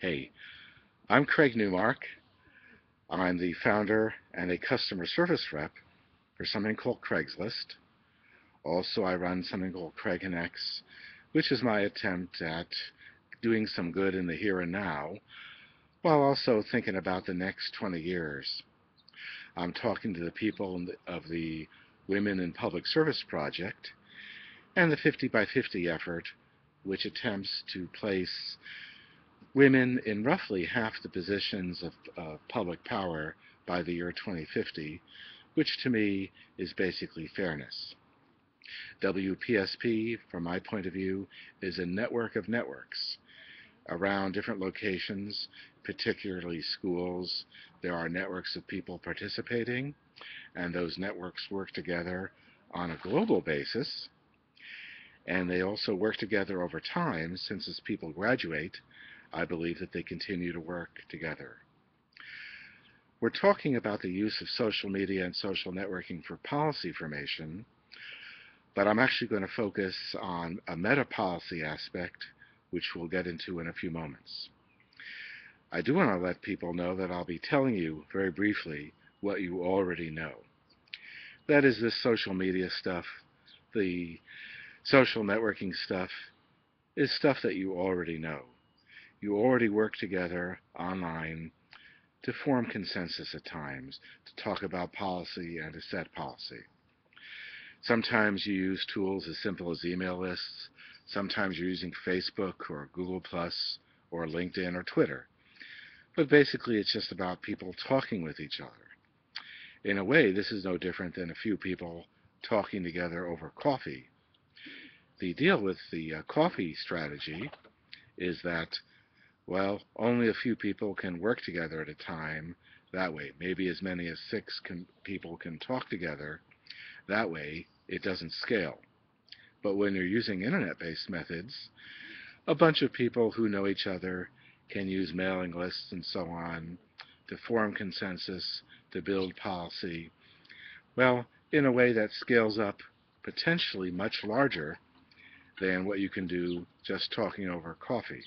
Hey, I'm Craig Newmark. I'm the founder and a customer service rep for something called Craigslist. Also, I run something called Craig Connects, which is my attempt at doing some good in the here and now, while also thinking about the next 20 years. I'm talking to the people of the Women in Public Service Project and the 50 by 50 effort, which attempts to place women in roughly half the positions of public power by the year 2050, which to me is basically fairness. WPSP, from my point of view, is a network of networks around different locations, particularly schools. There are networks of people participating, and those networks work together on a global basis, and they also work together over time, since as people graduate, I believe that they continue to work together. We're talking about the use of social media and social networking for policy formation, but I'm actually going to focus on a meta-policy aspect, which we'll get into in a few moments. I do want to let people know that I'll be telling you very briefly what you already know. That is, this social media stuff, the social networking stuff, is stuff that you already know. You already work together online to form consensus at times, to talk about policy and to set policy. Sometimes you use tools as simple as email lists. Sometimes you're using Facebook or Google Plus or LinkedIn or Twitter. But basically it's just about people talking with each other. In a way, this is no different than a few people talking together over coffee. The deal with the coffee strategy is that, well, only a few people can work together at a time that way. Maybe as many as people can talk together. That way, it doesn't scale. But when you're using internet-based methods, a bunch of people who know each other can use mailing lists and so on to form consensus, to build policy, well, in a way that scales up potentially much larger than what you can do just talking over coffee.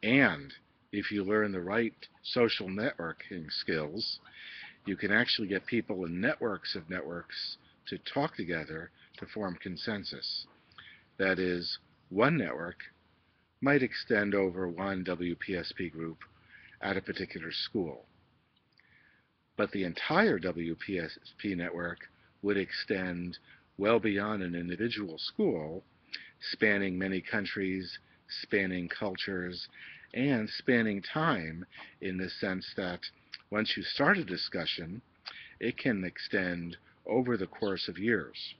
And if you learn the right social networking skills, you can actually get people in networks of networks to talk together to form consensus. That is, one network might extend over one WPSP group at a particular school. But the entire WPSP network would extend well beyond an individual school, spanning many countries, spanning cultures, and spanning time, in the sense that once you start a discussion, it can extend over the course of years.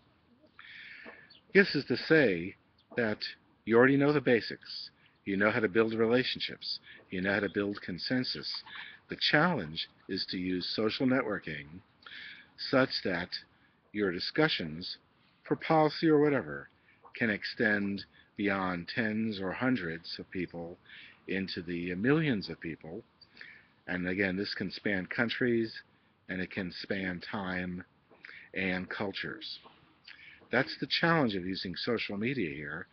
This is to say that you already know the basics. You know how to build relationships. You know how to build consensus. The challenge is to use social networking such that your discussions, for policy or whatever, can extend beyond tens or hundreds of people into the millions of people. And again, this can span countries, and it can span time and cultures. That's the challenge of using social media here,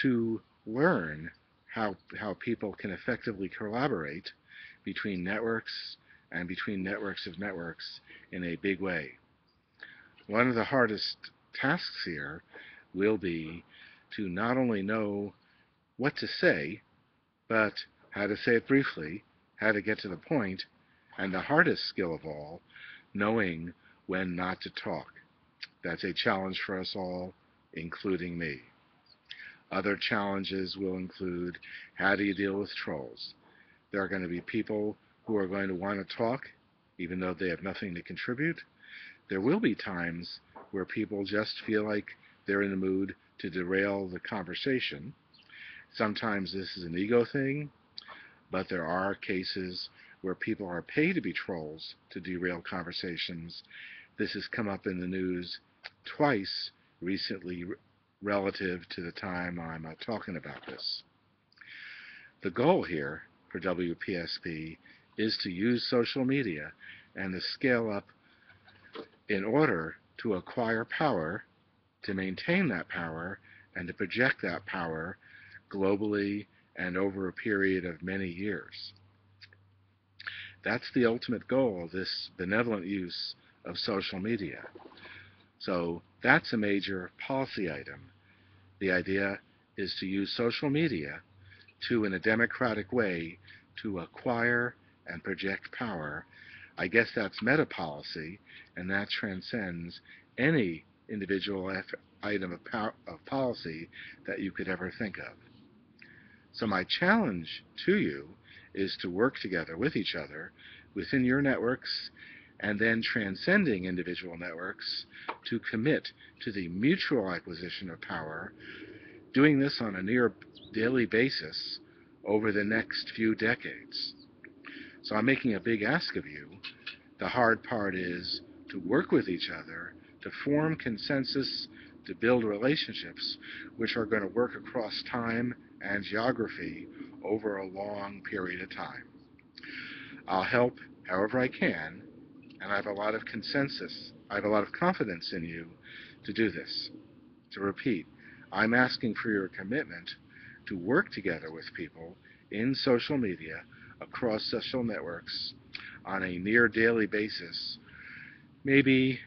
to learn how people can effectively collaborate between networks and between networks of networks in a big way. One of the hardest tasks here will be to not only know what to say, but how to say it briefly, how to get to the point, and the hardest skill of all, knowing when not to talk. That's a challenge for us all, including me. Other challenges will include, how do you deal with trolls? There are going to be people who are going to want to talk, even though they have nothing to contribute. There will be times where people just feel like they're in the mood to derail the conversation. Sometimes this is an ego thing, but there are cases where people are paid to be trolls to derail conversations. This has come up in the news twice recently relative to the time I'm talking about this. The goal here for WPSP is to use social media and to scale up in order to acquire power, to maintain that power, and to project that power globally and over a period of many years. That's the ultimate goal of this benevolent use of social media. So that's a major policy item. The idea is to use social media in a democratic way, to acquire and project power. I guess that's meta-policy, and that transcends any individual item of policy that you could ever think of. So my challenge to you is to work together with each other within your networks, and then transcending individual networks, to commit to the mutual acquisition of power, doing this on a near daily basis over the next few decades. So I'm making a big ask of you. The hard part is to work with each other, to form consensus, to build relationships which are going to work across time and geography over a long period of time. I'll help however I can, and I have a lot of confidence in you to do this. To repeat, I'm asking for your commitment to work together with people in social media, across social networks, on a near daily basis, maybe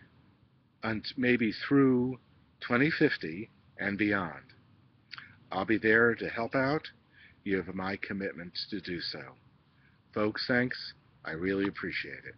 through 2050 and beyond. I'll be there to help out. You have my commitment to do so. Folks, thanks. I really appreciate it.